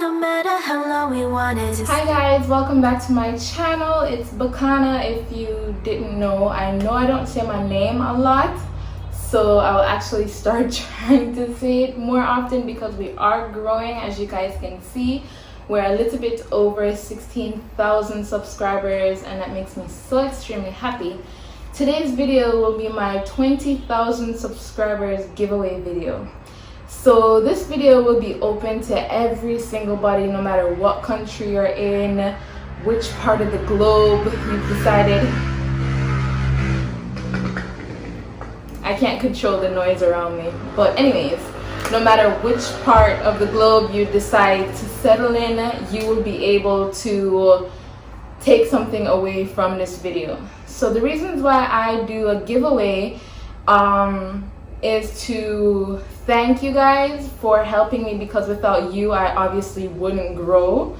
no matter how long we wanted to. Hi guys, welcome back to my channel. It's Bakana. If you didn't know I don't say my name a lot, so I'll actually start trying to say it more often because we are growing. As you guys can see, we're a little bit over 16,000 subscribers, and that makes me so extremely happy. Today's video will be my 20,000 subscribers giveaway video. So this video will be open to every single body, no matter what country you're in, which part of the globe you've decided. I can't control the noise around me, but anyways, no matter which part of the globe you decide to settle in, you will be able to take something away from this video. So the reasons why I do a giveaway is to thank you guys for helping me, because without you I obviously wouldn't grow.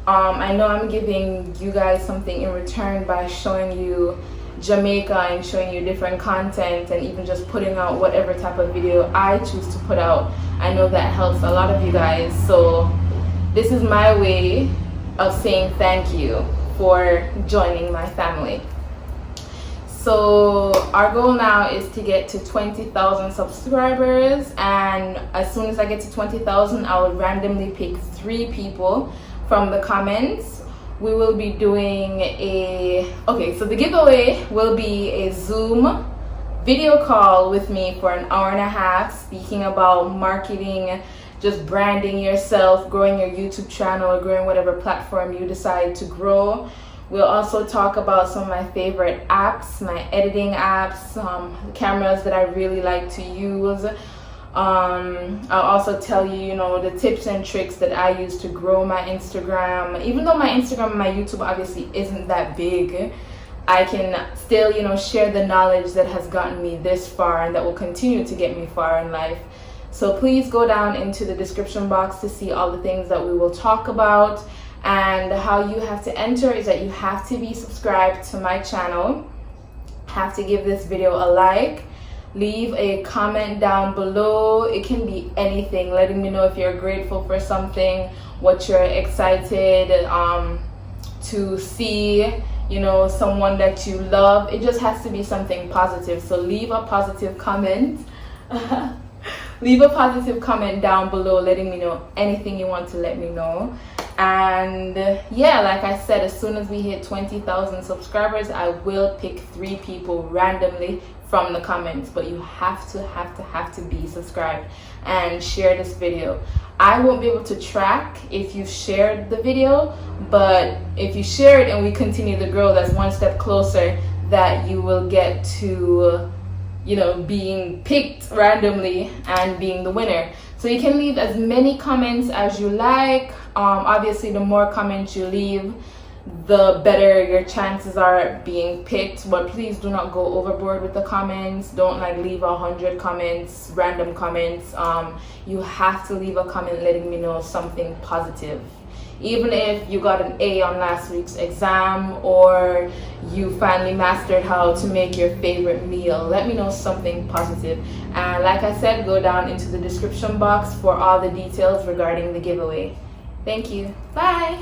I know I'm giving you guys something in return by showing you Jamaica and showing you different content, and even just putting out whatever type of video I choose to put out. I know that helps a lot of you guys, so this is my way of saying thank you for joining my family. So our goal now is to get to 20,000 subscribers, and as soon as I get to 20,000, I will randomly pick 3 people from the comments. We will be doing so the giveaway will be a Zoom video call with me for an hour and a half, speaking about marketing, just branding yourself, growing your YouTube channel, or growing whatever platform you decide to grow. We'll also talk about some of my favorite apps, my editing apps, cameras that I really like to use. I'll also tell you, the tips and tricks that I use to grow my Instagram. Even though my Instagram and my YouTube obviously isn't that big, I can still, share the knowledge that has gotten me this far and that will continue to get me far in life. So please go down into the description box to see all the things that we will talk about. And how you have to enter is that you have to be subscribed to my channel, have to give this video a like, leave a comment down below. It can be anything, letting me know if you're grateful for something, what you're excited to see, someone that you love. It just has to be something positive. So leave a positive comment. Leave a positive comment down below letting me know anything you want to let me know. And yeah, like I said, as soon as we hit 20,000 subscribers, I will pick 3 people randomly from the comments. But you have to be subscribed and share this video. I won't be able to track if you shared the video, but if you share it and we continue to grow, that's one step closer that you will get to being picked randomly and being the winner. So you can leave as many comments as you like. Obviously, the more comments you leave, the better your chances are at being picked. But please do not go overboard with the comments. Don't leave 100 comments, random comments. You have to leave a comment letting me know something positive. Even if you got an A on last week's exam, or you finally mastered how to make your favorite meal, let me know something positive. And like I said, go down into the description box for all the details regarding the giveaway. Thank you. Bye.